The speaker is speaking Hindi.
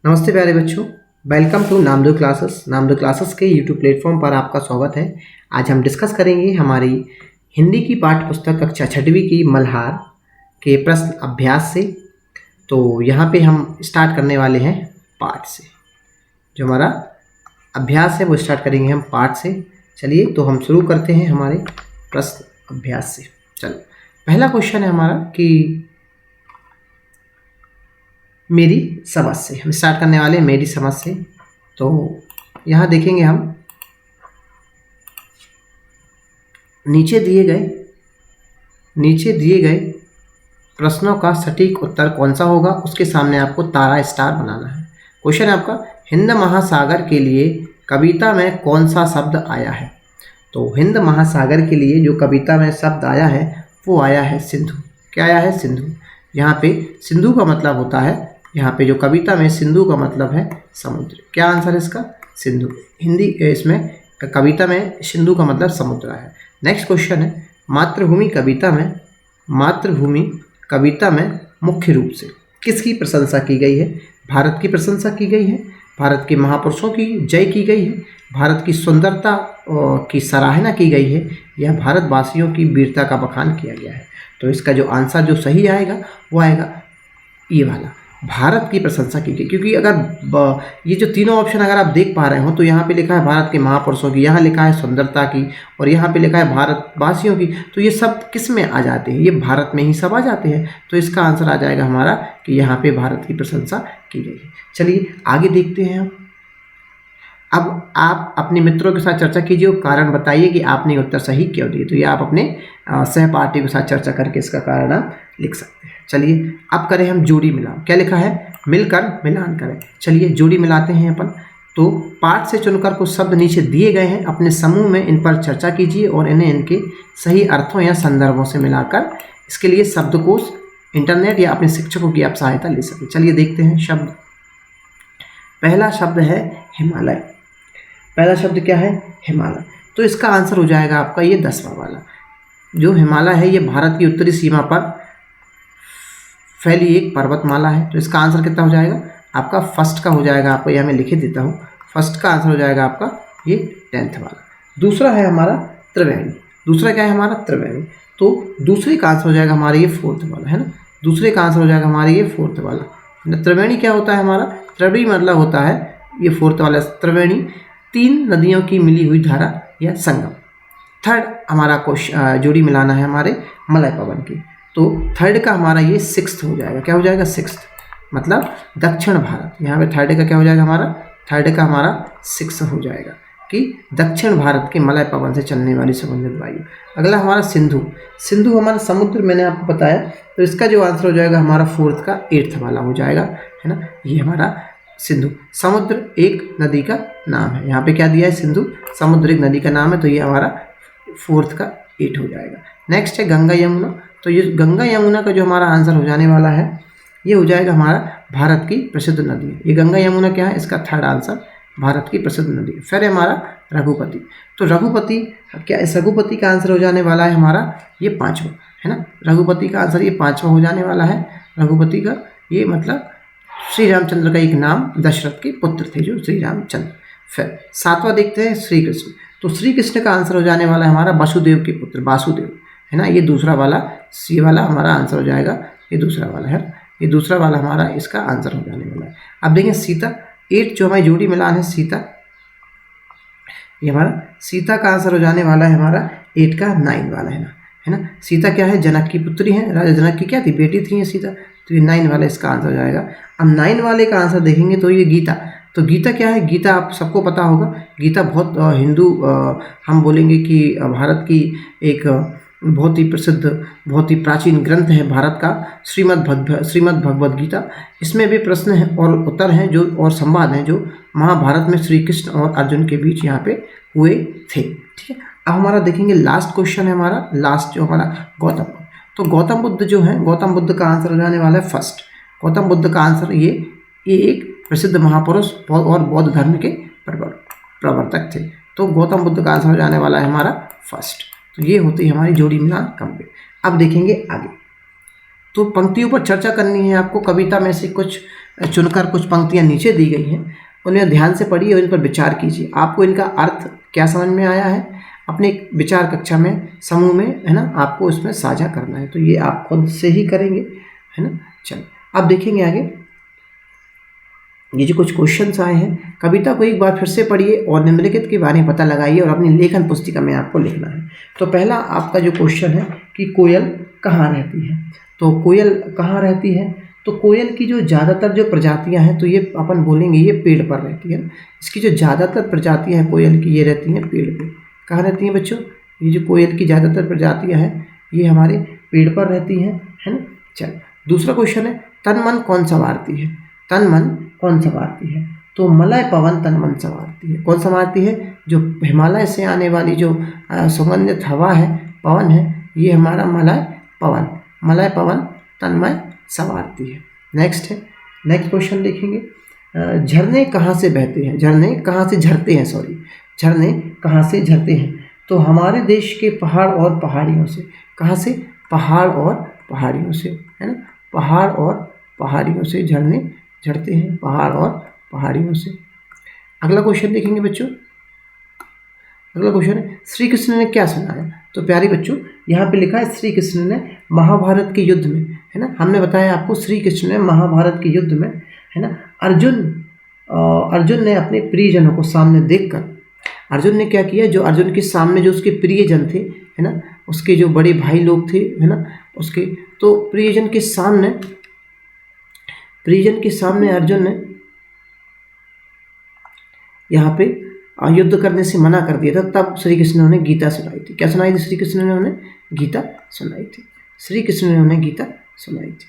नमस्ते प्यारे बच्चों, वेलकम टू नामदो क्लासेस। नामदो क्लासेस के यूट्यूब प्लेटफॉर्म पर आपका स्वागत है। आज हम डिस्कस करेंगे हमारी हिंदी की पाठ्य पुस्तक कक्षा 6वीं की मल्हार के प्रश्न अभ्यास से। तो यहाँ पे हम स्टार्ट करने वाले हैं पाठ से। जो हमारा अभ्यास है वो स्टार्ट करेंगे हम पाठ से। चलिए तो हम शुरू करते हैं हमारे प्रश्न अभ्यास से। चलो, पहला क्वेश्चन है हमारा कि मेरी समझ से। हम स्टार्ट करने वाले हैं मेरी समझ से। तो यहाँ देखेंगे हम नीचे दिए गए प्रश्नों का सटीक उत्तर कौन सा होगा, उसके सामने आपको तारा स्टार बनाना है। क्वेश्चन है आपका, हिंद महासागर के लिए कविता में कौन सा शब्द आया है। तो हिंद महासागर के लिए जो कविता में शब्द आया है वो आया है सिंधु। क्या आया है? सिंधु। यहाँ पे सिंधु का मतलब होता है, यहाँ पे जो कविता में सिंधु का मतलब है समुद्र। क्या आंसर है इसका? सिंधु। हिंदी इसमें कविता में सिंधु का मतलब समुद्र है। नेक्स्ट क्वेश्चन है, मातृभूमि कविता में मुख्य रूप से किसकी प्रशंसा की गई है। भारत की प्रशंसा की गई है, भारत के महापुरुषों की जय की गई है, भारत की सुंदरता की सराहना की गई है, या भारतवासियों की वीरता का बखान किया गया है। तो इसका जो आंसर जो सही आएगा वो आएगा ये वाला, भारत की प्रशंसा की गई। क्योंकि अगर ये जो तीनों ऑप्शन अगर आप देख पा रहे हो तो यहाँ पे लिखा है भारत के महापुरुषों की, यहाँ लिखा है सुंदरता की, और यहाँ पे लिखा है भारतवासियों की, तो ये सब किस में आ जाते हैं? ये भारत में ही सब आ जाते हैं। तो इसका आंसर आ जाएगा हमारा कि यहाँ पे भारत की प्रशंसा की गई है। चलिए आगे देखते हैं हम। अब आप अपने मित्रों के साथ चर्चा कीजिए, कारण बताइए कि आपने उत्तर सही क्यों दिए। तो ये आप अपने सहपाठी के साथ चर्चा करके इसका कारण आप लिख सकते हैं। चलिए अब करें हम जोड़ी मिलान। क्या लिखा है? मिलकर मिलान करें। चलिए जोड़ी मिलाते हैं अपन। तो पाठ से चुनकर कुछ शब्द नीचे दिए गए हैं, अपने समूह में इन पर चर्चा कीजिए और इन्हें इनके सही अर्थों या संदर्भों से मिलाकर इसके लिए शब्दकोश, इंटरनेट या अपने शिक्षकों की आप सहायता ले सकें। चलिए देखते हैं शब्द। पहला शब्द है हिमालय। पहला शब्द क्या है? हिमालय। तो इसका आंसर हो जाएगा आपका ये 10वां वाला। जो हिमालय है ये भारत की उत्तरी सीमा पर फैली एक पर्वतमाला है। तो इसका आंसर कितना हो जाएगा आपका? फर्स्ट का हो जाएगा। आपको यह मैं लिख देता हूँ, फर्स्ट का आंसर हो जाएगा आपका ये 10th वाला। दूसरा है हमारा त्रिवेणी। दूसरा क्या है हमारा? त्रिवेणी। तो दूसरे का आंसर हो जाएगा हमारा ये 4th वाला, है ना। दूसरे का आंसर हो जाएगा हमारा ये 4th वाला। त्रिवेणी क्या होता है हमारा? त्रिवेणी मतलब होता है ये 4th वाला त्रिवेणी, 3 नदियों की मिली हुई धारा या संगम। थर्ड हमारा क्वेश्चन जोड़ी मिलाना है हमारे मलय पवन की। तो थर्ड का हमारा ये 6th हो जाएगा। क्या हो जाएगा? 6th मतलब दक्षिण भारत। यहाँ पे थर्ड का क्या हो जाएगा हमारा? थर्ड का हमारा 6 हो जाएगा कि दक्षिण भारत के मलय पवन से चलने वाली समुद्री वायु। अगला हमारा सिंधु। सिंधु हमारा समुद्र, मैंने आपको बताया। तो इसका जो आंसर हो जाएगा हमारा 4th का 8th वाला हो जाएगा, है ना। ये हमारा सिंधु, समुद्र एक नदी का नाम है। यहाँ पे क्या दिया है? सिंधु समुद्र एक नदी का नाम है। तो ये हमारा 4th का 8 हो जाएगा। नेक्स्ट है गंगा यमुना। तो ये गंगा यमुना का जो हमारा आंसर हो जाने वाला है ये हो जाएगा हमारा भारत की प्रसिद्ध नदी है। ये गंगा यमुना क्या है? इसका थर्ड आंसर भारत की प्रसिद्ध नदी है। फिर है हमारा रघुपति। तो रघुपति क्या? इस रघुपति का आंसर हो जाने वाला है हमारा ये 5वां, है ना। रघुपति का आंसर ये 5वां हो जाने वाला है। रघुपति का ये मतलब श्री रामचंद्र का एक नाम, दशरथ के पुत्र थे जो श्री रामचंद्र। फिर 7वां देखते हैं श्री कृष्ण। तो श्री कृष्ण का आंसर हो जाने वाला है हमारा वसुदेव के पुत्र, वासुदेव, है ना। ये दूसरा वाला, सी वाला हमारा आंसर हो जाएगा। ये दूसरा वाला है, ये दूसरा वाला हमारा इसका आंसर हो जाने वाला है। अब देखें सीता। 8 जो हमारी जोड़ी मिलान है सीता, ये हमारा सीता का आंसर हो जाने वाला है हमारा 8 का 9 वाला, है ना। सीता क्या है? जनक की पुत्री है। राजा जनक की क्या थी? बेटी थी ये सीता। तो ये 9 वाला इसका आंसर हो जाएगा। अब 9 वाले का आंसर देखेंगे तो ये गीता। तो गीता क्या है? गीता आप सबको पता होगा। गीता बहुत हिंदू हम बोलेंगे कि भारत की एक बहुत ही प्रसिद्ध, बहुत ही प्राचीन ग्रंथ है भारत का, श्रीमद् भगवद गीता। इसमें भी प्रश्न हैं और उत्तर हैं जो, और संवाद हैं जो महाभारत में श्री कृष्ण और अर्जुन के बीच यहाँ पे हुए थे। ठीक है। अब हमारा देखेंगे लास्ट क्वेश्चन है हमारा, लास्ट जो हमारा गौतम बुद्ध। तो गौतम बुद्ध जो है, गौतम बुद्ध का आंसर हो जाने वाला है फर्स्ट। गौतम बुद्ध का आंसर ये एक प्रसिद्ध महापुरुष और बौद्ध धर्म के प्रवर्तक थे। तो गौतम बुद्ध का आंसर हो जाने वाला है हमारा फर्स्ट। तो ये होती है हमारी जोड़ी मिलान कंप्लीट। अब देखेंगे आगे। तो पंक्तियों पर चर्चा करनी है आपको, कविता में से कुछ चुनकर कुछ पंक्तियाँ नीचे दी गई हैं, उन्हें ध्यान से पढ़िए और इन पर विचार कीजिए। आपको इनका अर्थ क्या समझ में आया है, अपने विचार कक्षा में, समूह में, है ना, आपको इसमें साझा करना है। तो ये आप खुद से ही करेंगे, है ना। चलो अब देखेंगे आगे, ये जो कुछ क्वेश्चंस आए हैं, कविता को एक बार फिर से पढ़िए और निम्नलिखित के बारे में पता लगाइए और अपनी लेखन पुस्तिका में आपको लिखना है। तो पहला आपका जो क्वेश्चन है कि कोयल कहाँ रहती है। तो कोयल कहाँ रहती है, तो कोयल की जो ज़्यादातर जो प्रजातियां हैं, तो ये अपन बोलेंगे ये पेड़ पर रहती है। इसकी जो ज़्यादातर प्रजातियां हैं कोयल की, ये रहती हैं पेड़ पे। कहाँ रहती हैं बच्चों, ये जो कोयल की ज़्यादातर प्रजातियां हैं ये हमारे पेड़ पर रहती हैं, है ना। चल दूसरा क्वेश्चन है, तन मन कौन संवारती है। तन मन कौन संवारती है, तो मलय पवन तन मन संवारती है। कौन संवारती है, जो हिमालय से आने वाली जो सुगंधित हवा है, पवन है, ये हमारा मलय पवन तन्मय संवारती है। नेक्स्ट क्वेश्चन देखेंगे, झरने कहाँ से बहते हैं, झरने कहाँ से झरते हैं, झरने कहाँ से झरते हैं। तो हमारे देश के पहाड़ और पहाड़ियों से। कहाँ से, पहाड़ और पहाड़ियों से, है ना। पहाड़ और पहाड़ियों से झरने झरते हैं, पहाड़ और पहाड़ियों से। अगला क्वेश्चन देखेंगे बच्चों, अगला क्वेश्चन है, श्री कृष्ण ने क्या सुनाया। तो प्यारे बच्चों यहाँ पे लिखा है श्री कृष्ण ने महाभारत के युद्ध में, है ना। हमने बताया आपको श्री कृष्ण ने महाभारत के युद्ध में, है ना, अर्जुन ने अपने प्रियजनों को सामने देखकर, अर्जुन ने क्या किया, जो अर्जुन के सामने जो उसके प्रियजन थे, है ना, उसके जो बड़े भाई लोग थे, है ना, उसके तो प्रियजन के सामने अर्जुन ने यहाँ पे युद्ध करने से मना कर दिया था। तब श्री कृष्ण ने उन्हें गीता सुनाई थी। क्या सुनाई थी, श्री कृष्ण ने उन्हें गीता सुनाई थी। श्री कृष्ण ने उन्हें गीता सुनाई थी।